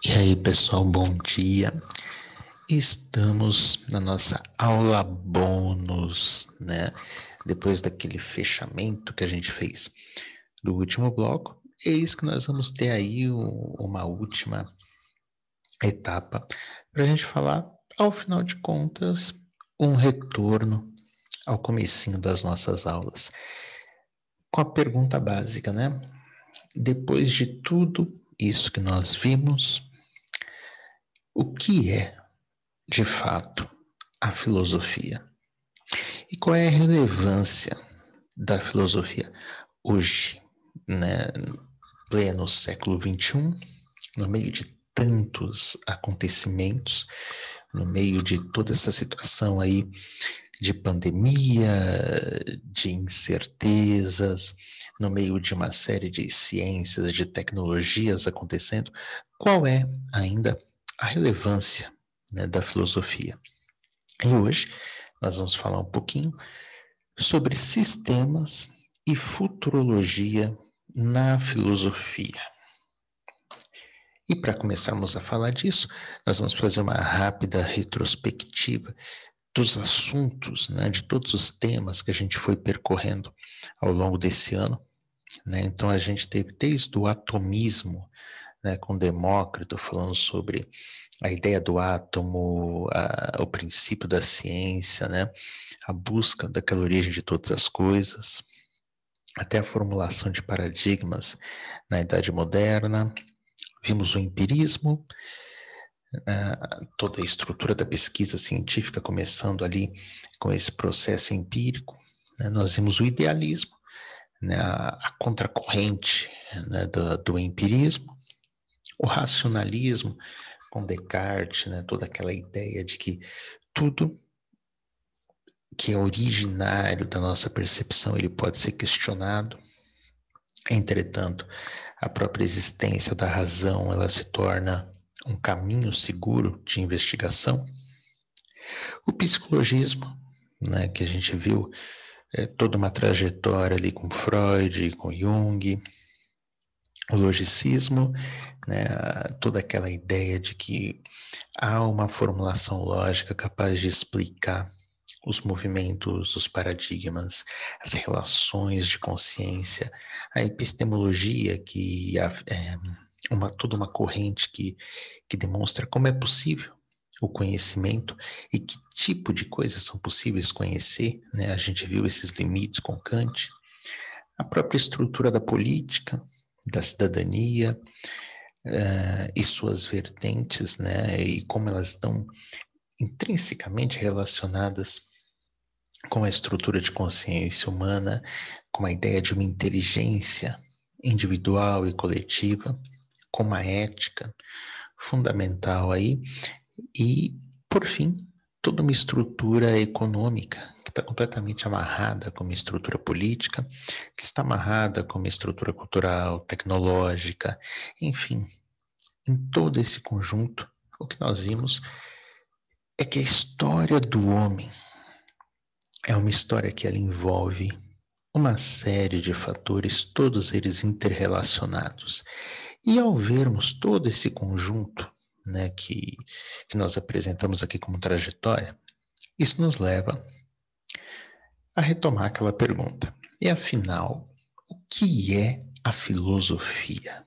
E aí, pessoal, bom dia. Estamos na nossa aula bônus, né? Depois daquele fechamento que a gente fez do último bloco, eis que nós vamos ter aí uma última etapa para a gente falar, ao final de contas, um retorno ao comecinho das nossas aulas. Com a pergunta básica, né? Depois de tudo isso que nós vimos, o que é, de fato, a filosofia? E qual é a relevância da filosofia hoje, né, pleno século XXI, no meio de tantos acontecimentos, no meio de toda essa situação aí de pandemia, de incertezas, no meio de uma série de ciências, de tecnologias acontecendo, qual é ainda a relevância, né, da filosofia? E hoje nós vamos falar um pouquinho sobre sistemas e futurologia na filosofia. E para começarmos a falar disso, nós vamos fazer uma rápida retrospectiva dos assuntos, né, de todos os temas que a gente foi percorrendo ao longo desse ano, né? Então a gente teve desde o atomismo, né, com Demócrito falando sobre a ideia do átomo, o princípio da ciência, né, a busca daquela origem de todas as coisas, até a formulação de paradigmas na Idade Moderna. Vimos o empirismo, toda a estrutura da pesquisa científica começando ali com esse processo empírico, né? Nós vimos o idealismo, né? A contracorrente, né, do empirismo, o racionalismo com Descartes, né? Toda aquela ideia de que tudo que é originário da nossa percepção ele pode ser questionado. Entretanto, a própria existência da razão ela se torna um caminho seguro de investigação. O psicologismo, né, que a gente viu toda uma trajetória ali com Freud, com Jung, o logicismo, né, toda aquela ideia de que há uma formulação lógica capaz de explicar os movimentos, os paradigmas, as relações de consciência, a epistemologia, que é toda uma corrente que demonstra como é possível o conhecimento e que tipo de coisas são possíveis conhecer, né? A gente viu esses limites com Kant, a própria estrutura da política, da cidadania, e suas vertentes, né? E como elas estão intrinsecamente relacionadas com a estrutura de consciência humana, com a ideia de uma inteligência individual e coletiva, com uma ética fundamental aí, e, por fim, toda uma estrutura econômica que está completamente amarrada com uma estrutura política, que está amarrada com uma estrutura cultural, tecnológica, enfim, em todo esse conjunto, o que nós vimos é que a história do homem é uma história que ela envolve uma série de fatores, todos eles interrelacionados. E ao vermos todo esse conjunto, né, que nós apresentamos aqui como trajetória, isso nos leva a retomar aquela pergunta. E afinal, o que é a filosofia?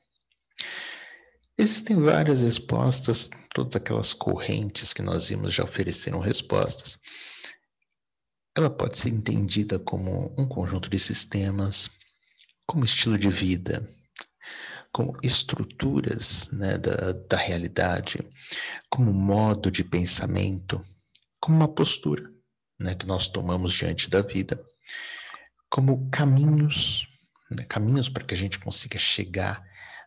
Existem várias respostas, todas aquelas correntes que nós vimos já ofereceram respostas. Ela pode ser entendida como um conjunto de sistemas, como estilo de vida, como estruturas, né, da realidade, como modo de pensamento, como uma postura, né, que nós tomamos diante da vida, como caminhos, né, caminhos para que a gente consiga chegar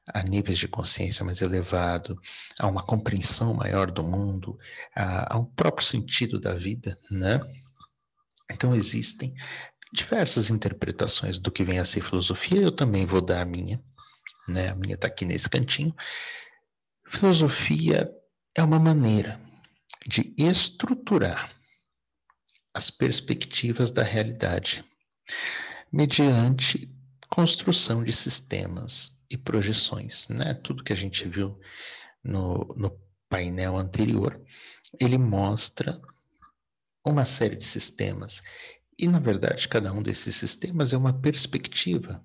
a níveis de consciência mais elevado, a uma compreensão maior do mundo, a um próprio sentido da vida, né? Então existem diversas interpretações do que vem a ser filosofia. Eu também vou dar a minha, né? A minha está aqui nesse cantinho. Filosofia é uma maneira de estruturar as perspectivas da realidade mediante construção de sistemas e projeções, né? Tudo que a gente viu no painel anterior, ele mostra uma série de sistemas. E, na verdade, cada um desses sistemas é uma perspectiva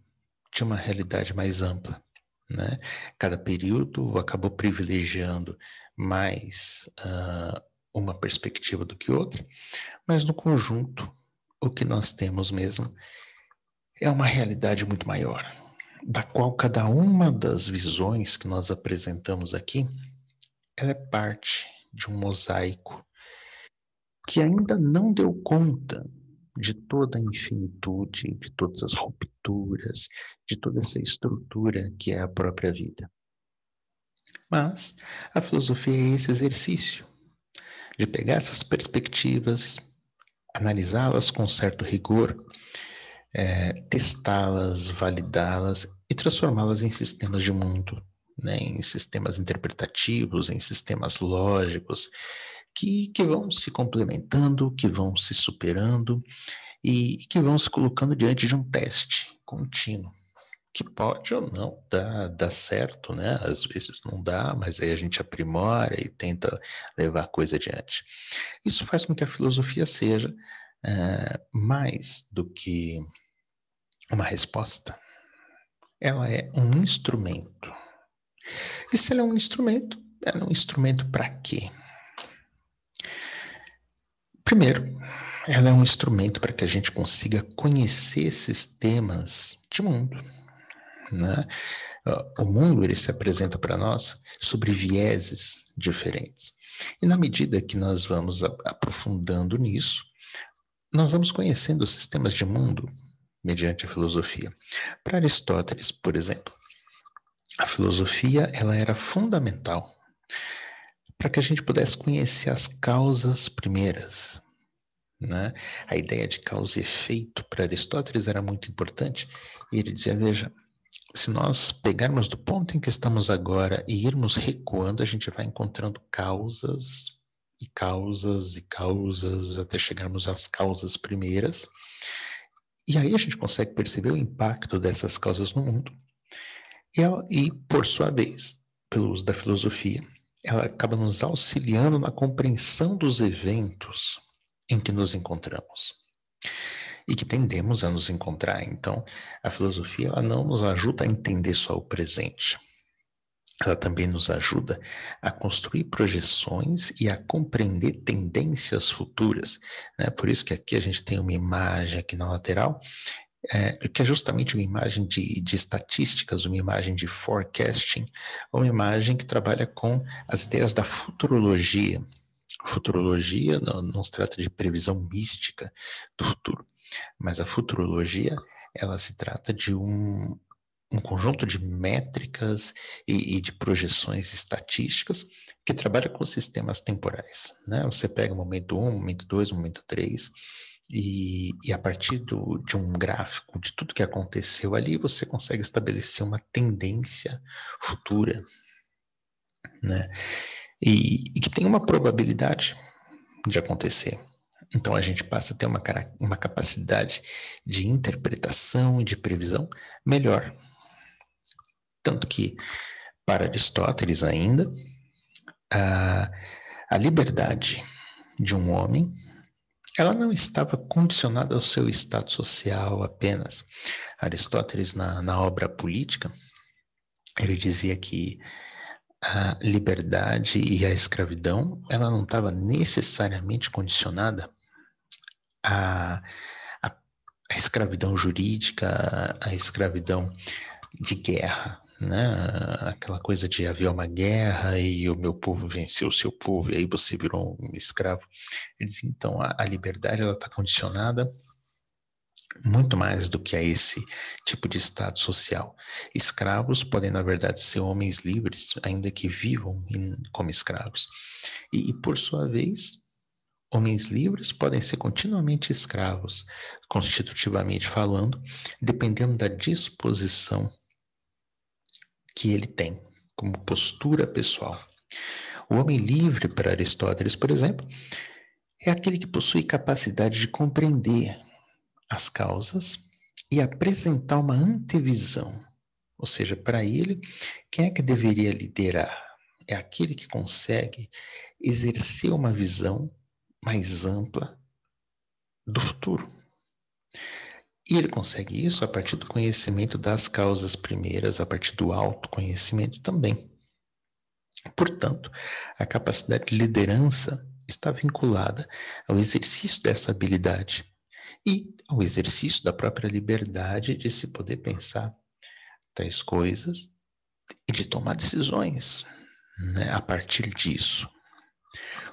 de uma realidade mais ampla, né? Cada período acabou privilegiando mais uma perspectiva do que outra, mas no conjunto, o que nós temos mesmo é uma realidade muito maior, da qual cada uma das visões que nós apresentamos aqui, ela é parte de um mosaico que ainda não deu conta de toda a infinitude, de todas as rupturas, de toda essa estrutura que é a própria vida. Mas a filosofia é esse exercício de pegar essas perspectivas, analisá-las com certo rigor, testá-las, validá-las e transformá-las em sistemas de mundo, né, em sistemas interpretativos, em sistemas lógicos, que vão se complementando, que vão se superando e que vão se colocando diante de um teste contínuo, que pode ou não dar certo, né? Às vezes não dá, mas aí a gente aprimora e tenta levar a coisa adiante. Isso faz com que a filosofia seja mais do que uma resposta. Ela é um instrumento. E se ela é um instrumento para quê? Primeiro, ela é um instrumento para que a gente consiga conhecer sistemas de mundo, né? O mundo ele se apresenta para nós sobre vieses diferentes. E na medida que nós vamos aprofundando nisso, nós vamos conhecendo os sistemas de mundo mediante a filosofia. Para Aristóteles, por exemplo, a filosofia ela era fundamental para que a gente pudesse conhecer as causas primeiras, né? A ideia de causa e efeito para Aristóteles era muito importante. E ele dizia, veja, se nós pegarmos do ponto em que estamos agora e irmos recuando, a gente vai encontrando causas e causas e causas até chegarmos às causas primeiras. E aí a gente consegue perceber o impacto dessas causas no mundo. E por sua vez, pelo uso da filosofia, ela acaba nos auxiliando na compreensão dos eventos em que nos encontramos e que tendemos a nos encontrar. Então, a filosofia ela não nos ajuda a entender só o presente. Ela também nos ajuda a construir projeções e a compreender tendências futuras, né? Por isso que aqui a gente tem uma imagem aqui na lateral, que é justamente uma imagem de estatísticas, uma imagem de forecasting, uma imagem que trabalha com as ideias da futurologia. Futurologia não se trata de previsão mística do futuro, mas a futurologia, ela se trata de um conjunto de métricas e de projeções estatísticas que trabalha com sistemas temporais, né? Você pega o momento 1, momento 2, momento 3, e a partir de um gráfico de tudo que aconteceu ali, você consegue estabelecer uma tendência futura, né? E que tem uma probabilidade de acontecer. Então a gente passa a ter uma capacidade de interpretação e de previsão melhor. Tanto que, para Aristóteles ainda, a liberdade de um homem, ela não estava condicionada ao seu estado social apenas. Aristóteles, na obra Política, ele dizia que a liberdade e a escravidão, ela não estava necessariamente condicionada à, à, à escravidão jurídica, à escravidão de guerra, né? Aquela coisa de haver uma guerra e o meu povo venceu o seu povo e aí você virou um escravo. Ele diz, então, a liberdade ela está condicionada muito mais do que a esse tipo de estado social. Escravos podem, na verdade, ser homens livres, ainda que vivam como escravos. E por sua vez, homens livres podem ser continuamente escravos, constitutivamente falando, dependendo da disposição que ele tem como postura pessoal. O homem livre, para Aristóteles, por exemplo, é aquele que possui capacidade de compreender as causas e apresentar uma antevisão. Ou seja, para ele, quem é que deveria liderar? é aquele que consegue exercer uma visão mais ampla do futuro. E ele consegue isso a partir do conhecimento das causas primeiras, a partir do autoconhecimento também. Portanto, a capacidade de liderança está vinculada ao exercício dessa habilidade e ao exercício da própria liberdade de se poder pensar tais coisas e de tomar decisões, né, a partir disso.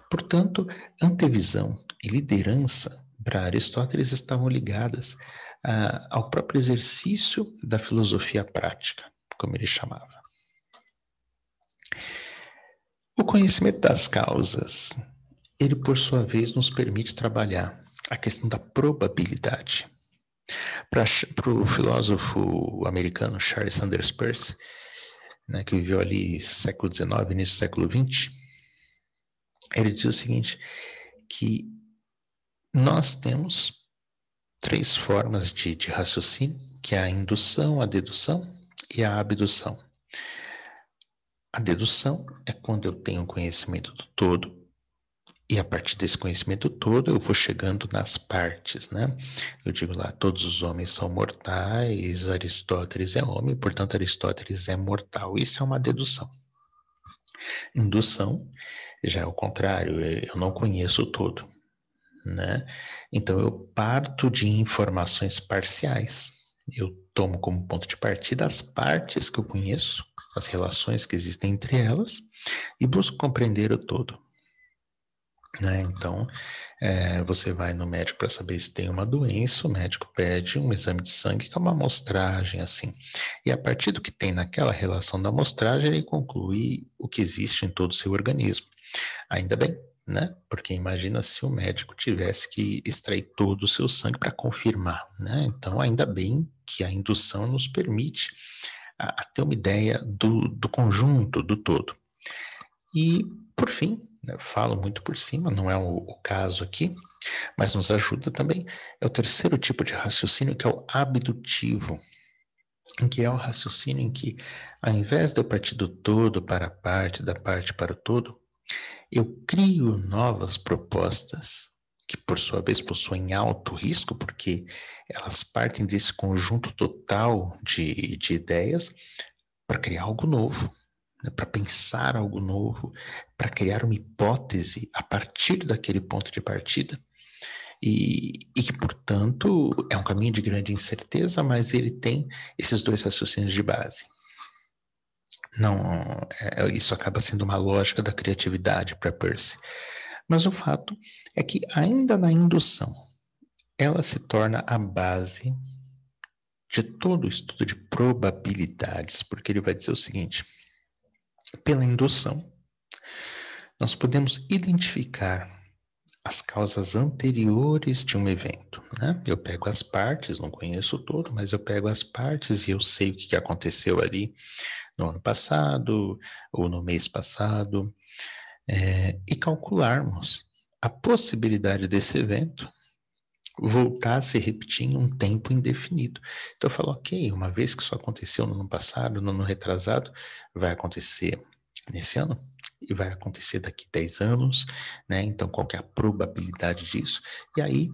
Portanto, antevisão e liderança, para Aristóteles, estavam ligadas ao próprio exercício da filosofia prática, como ele chamava. O conhecimento das causas, ele, por sua vez, nos permite trabalhar a questão da probabilidade. Para o filósofo americano Charles Sanders Peirce, né, que viveu ali século XIX, início do século XX, ele diz o seguinte, que nós temos 3 formas de raciocínio, que é a indução, a dedução e a abdução. A dedução é quando eu tenho conhecimento do todo, e a partir desse conhecimento todo eu vou chegando nas partes, né? Eu digo lá, todos os homens são mortais, Aristóteles é homem, portanto Aristóteles é mortal. Isso é uma dedução. Indução já é o contrário, eu não conheço o todo, né? Então eu parto de informações parciais. Eu tomo como ponto de partida as partes que eu conheço, as relações que existem entre elas, e busco compreender o todo. Né? Então, você vai no médico para saber se tem uma doença, o médico pede um exame de sangue, que é uma amostragem, assim. E a partir do que tem naquela relação da amostragem, ele conclui o que existe em todo o seu organismo. Ainda bem, né? Porque imagina se o médico tivesse que extrair todo o seu sangue para confirmar, né? Então, ainda bem que a indução nos permite a ter uma ideia do conjunto, do todo. E, por fim, né, falo muito por cima, não é o caso aqui, mas nos ajuda também, é o terceiro tipo de raciocínio, que é o abdutivo, em que é o raciocínio em que, ao invés de eu partir do todo para a parte, da parte para o todo, eu crio novas propostas, que por sua vez possuem alto risco, porque elas partem desse conjunto total de ideias para criar algo novo, né, para pensar algo novo, para criar uma hipótese a partir daquele ponto de partida, e que, portanto, é um caminho de grande incerteza, mas ele tem esses 2 raciocínios de base. Não, isso acaba sendo uma lógica da criatividade para Peirce. Mas o fato é que, ainda na indução, ela se torna a base de todo o estudo de probabilidades, porque ele vai dizer o seguinte: pela indução, nós podemos identificar as causas anteriores de um evento, né? Eu pego as partes, não conheço o todo, mas eu pego as partes e eu sei o que aconteceu ali no ano passado ou no mês passado, e calcularmos a possibilidade desse evento voltar a se repetir em um tempo indefinido. Então eu falo, ok, uma vez que isso aconteceu no ano passado, no ano retrasado, vai acontecer nesse ano e vai acontecer daqui 10 anos, né? Então qual que é a probabilidade disso? E aí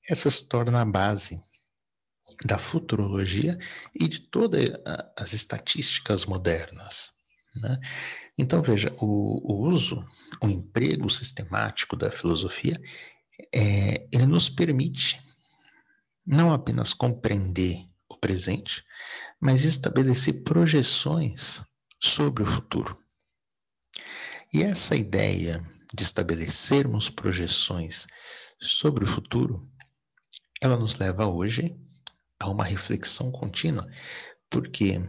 essa se torna a base da futurologia e de todas as estatísticas modernas, né? Então veja, o uso, o emprego sistemático da filosofia, ele nos permite não apenas compreender o presente, mas estabelecer projeções sobre o futuro. E essa ideia de estabelecermos projeções sobre o futuro, ela nos leva hoje a uma reflexão contínua, porque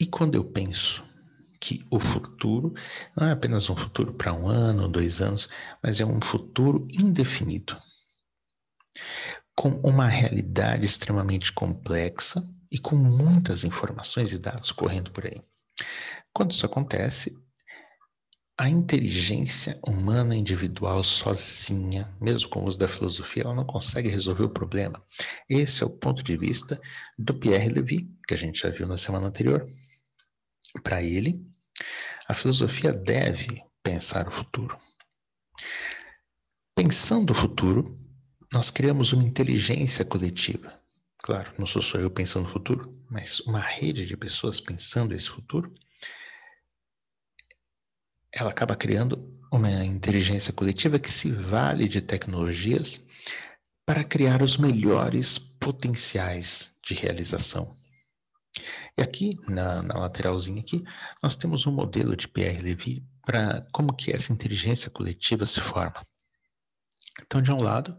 e quando eu penso que o futuro não é apenas um futuro para 1 ano, 2 anos, mas é um futuro indefinido, com uma realidade extremamente complexa e com muitas informações e dados correndo por aí. Quando isso acontece, a inteligência humana individual sozinha, mesmo com o uso da filosofia, ela não consegue resolver o problema. Esse é o ponto de vista do Pierre Levy, que a gente já viu na semana anterior. Para ele, A filosofia deve pensar o futuro. Pensando o futuro, nós criamos uma inteligência coletiva. Claro, não sou só eu pensando no futuro, mas uma rede de pessoas pensando esse futuro. Ela acaba criando uma inteligência coletiva que se vale de tecnologias para criar os melhores potenciais de realização. E aqui, na lateralzinha aqui, nós temos um modelo de Pierre Levy para como que essa inteligência coletiva se forma. Então, de um lado,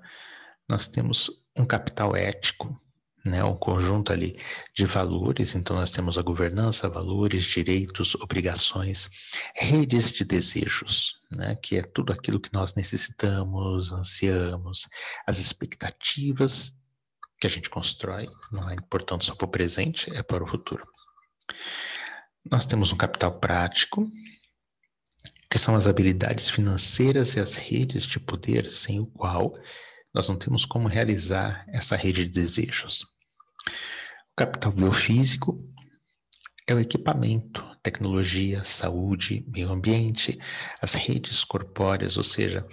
nós temos um capital ético, né, um conjunto ali de valores. Então, nós temos a governança, valores, direitos, obrigações, redes de desejos, né, que é tudo aquilo que nós necessitamos, ansiamos, as expectativas que a gente constrói, não é importante só para o presente, é para o futuro. Nós temos um capital prático, que são as habilidades financeiras e as redes de poder, sem o qual nós não temos como realizar essa rede de desejos. O capital biofísico é o equipamento, tecnologia, saúde, meio ambiente, as redes corpóreas, ou seja,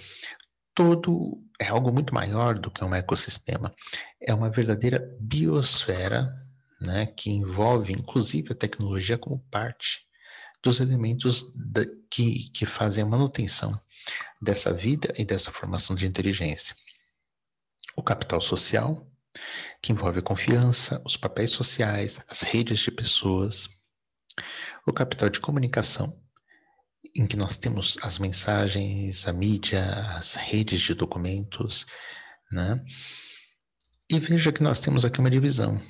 todo é algo muito maior do que um ecossistema. É uma verdadeira biosfera, né, que envolve inclusive a tecnologia como parte dos elementos que fazem a manutenção dessa vida e dessa formação de inteligência. O capital social, que envolve a confiança, os papéis sociais, as redes de pessoas. O capital de comunicação, em que nós temos as mensagens, a mídia, as redes de documentos, né? E veja que nós temos aqui uma divisão.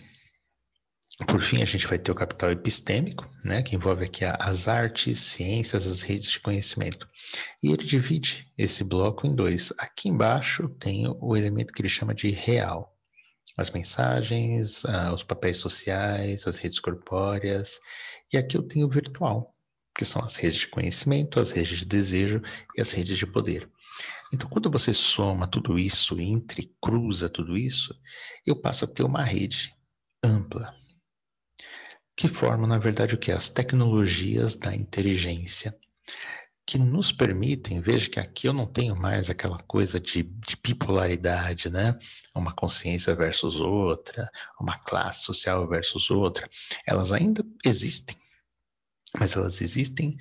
Por fim, a gente vai ter o capital epistêmico, né, que envolve aqui as artes, ciências, as redes de conhecimento. E ele divide esse bloco em dois. Aqui embaixo tem o elemento que ele chama de real. As mensagens, os papéis sociais, as redes corpóreas. E aqui eu tenho o virtual, que são as redes de conhecimento, as redes de desejo e as redes de poder. Então, quando você soma tudo isso, cruza tudo isso, eu passo a ter uma rede ampla, que formam, na verdade, o que? As tecnologias da inteligência, que nos permitem, veja que aqui eu não tenho mais aquela coisa de bipolaridade, né? Uma consciência versus outra, uma classe social versus outra. Elas ainda existem, mas elas existem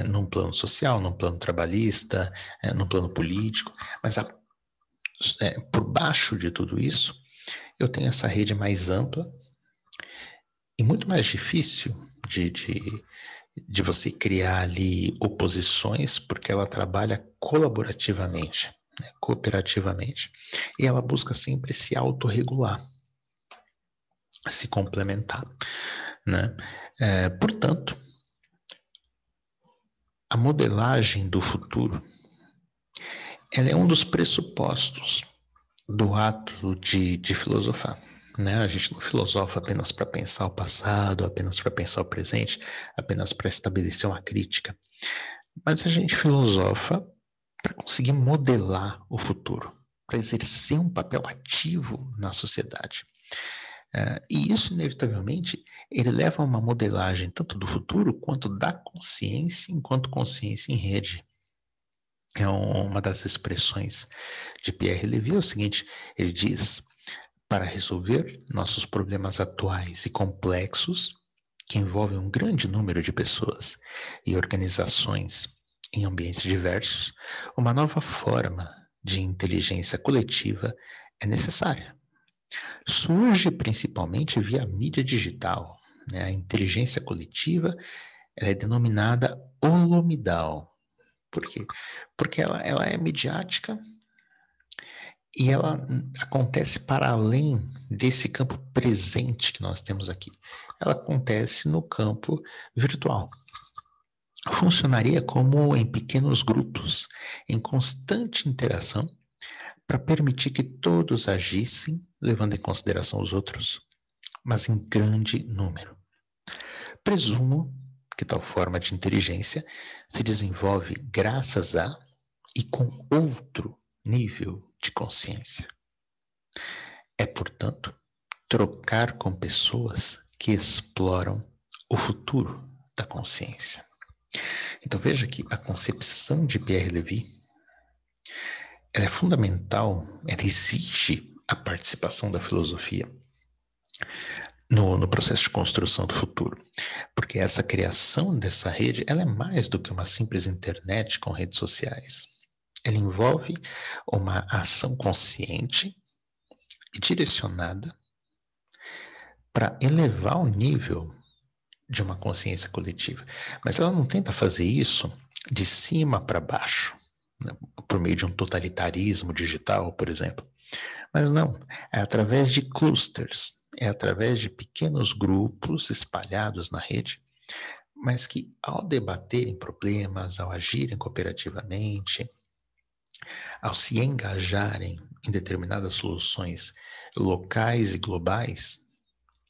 num plano social, num plano trabalhista, num plano político, mas por baixo de tudo isso, eu tenho essa rede mais ampla e muito mais difícil de você criar ali oposições, porque ela trabalha colaborativamente, né, cooperativamente. E ela busca sempre se autorregular, se complementar, né? Portanto, a modelagem do futuro, ela é um dos pressupostos do ato de filosofar. Né? A gente não filosofa apenas para pensar o passado, apenas para pensar o presente, apenas para estabelecer uma crítica. Mas a gente filosofa para conseguir modelar o futuro, para exercer um papel ativo na sociedade. E isso, inevitavelmente, ele leva a uma modelagem tanto do futuro quanto da consciência, enquanto consciência em rede. É uma das expressões de Pierre Levy, é o seguinte, ele diz: para resolver nossos problemas atuais e complexos, que envolvem um grande número de pessoas e organizações em ambientes diversos, uma nova forma de inteligência coletiva é necessária. Surge principalmente via mídia digital, né? A inteligência coletiva ela é denominada holomidal. Por quê? Porque ela é midiática e ela acontece para além desse campo presente que nós temos aqui. Ela acontece no campo virtual. Funcionaria como em pequenos grupos, em constante interação, para permitir que todos agissem, levando em consideração os outros, mas em grande número. Presumo que tal forma de inteligência se desenvolve graças a e com outro nível de consciência. É, portanto, trocar com pessoas que exploram o futuro da consciência. Então veja que a concepção de Pierre Levy, ela é fundamental, ela exige a participação da filosofia no processo de construção do futuro. Porque essa criação dessa rede, ela é mais do que uma simples internet com redes sociais. Ela envolve uma ação consciente e direcionada para elevar o nível de uma consciência coletiva. Mas ela não tenta fazer isso de cima para baixo, né, por meio de um totalitarismo digital, por exemplo. Mas não, é através de clusters, é através de pequenos grupos espalhados na rede, mas que ao debaterem problemas, ao agirem cooperativamente, ao se engajarem em determinadas soluções locais e globais,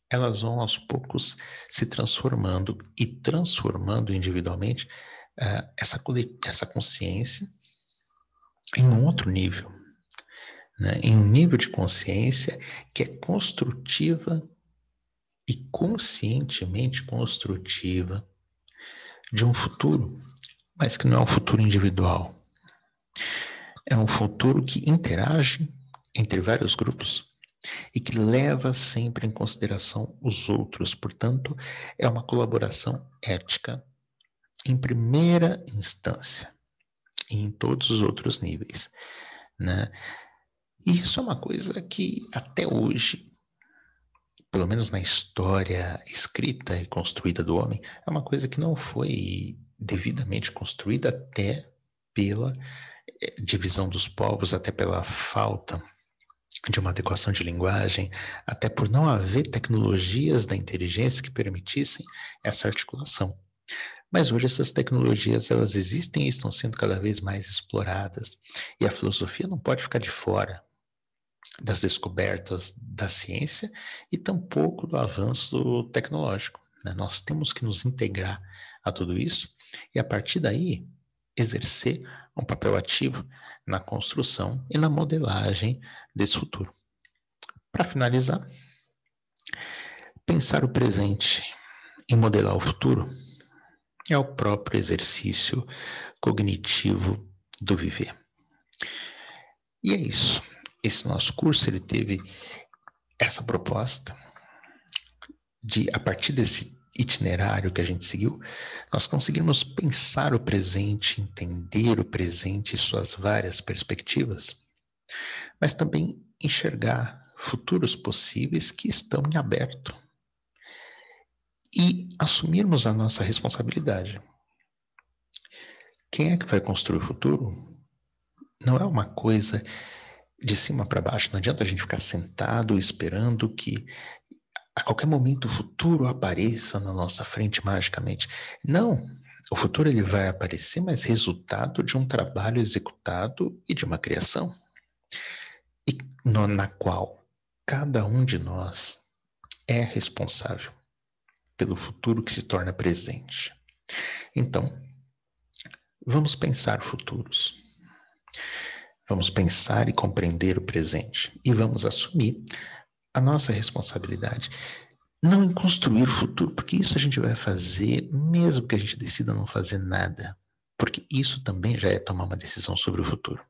elas vão aos poucos se transformando e transformando individualmente essa consciência em um outro nível, né? Em um nível de consciência que é construtiva e conscientemente construtiva de um futuro, mas que não é um futuro individual. É um futuro que interage entre vários grupos e que leva sempre em consideração os outros. Portanto, é uma colaboração ética em primeira instância e em todos os outros níveis, né? E isso é uma coisa que até hoje, pelo menos na história escrita e construída do homem, é uma coisa que não foi devidamente construída até pela divisão dos povos, até pela falta de uma adequação de linguagem, até por não haver tecnologias da inteligência que permitissem essa articulação. Mas hoje essas tecnologias, elas existem e estão sendo cada vez mais exploradas. E a filosofia não pode ficar de fora das descobertas da ciência e tampouco do avanço tecnológico, né? Nós temos que nos integrar a tudo isso e, a partir daí, exercer um papel ativo na construção e na modelagem desse futuro. Para finalizar, pensar o presente e modelar o futuro é o próprio exercício cognitivo do viver. E é isso. Esse nosso curso, ele teve essa proposta de, a partir desse itinerário que a gente seguiu, nós conseguimos pensar o presente, entender o presente e suas várias perspectivas, mas também enxergar futuros possíveis que estão em aberto e assumirmos a nossa responsabilidade. Quem é que vai construir o futuro? Não é uma coisa de cima para baixo, não adianta a gente ficar sentado esperando que a qualquer momento o futuro apareça na nossa frente magicamente. Não, o futuro ele vai aparecer, mas resultado de um trabalho executado e de uma criação, e na qual cada um de nós é responsável pelo futuro que se torna presente. Então, vamos pensar futuros. Vamos pensar e compreender o presente. E vamos assumir a nossa responsabilidade. Não em construir o futuro, porque isso a gente vai fazer mesmo que a gente decida não fazer nada. Porque isso também já é tomar uma decisão sobre o futuro.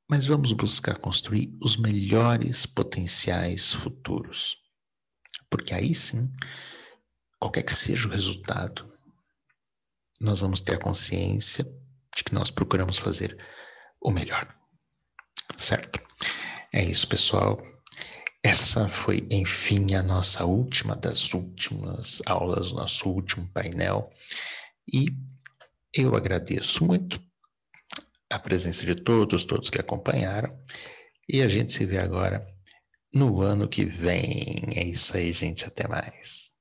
Mas vamos buscar construir os melhores potenciais futuros. Porque aí sim, qualquer que seja o resultado, nós vamos ter a consciência de que nós procuramos fazer o melhor. Certo? É isso, pessoal. Essa foi, enfim, a nossa última das últimas aulas, o nosso último painel. E eu agradeço muito a presença de todos que acompanharam. E a gente se vê agora no ano que vem. É isso aí, gente. Até mais.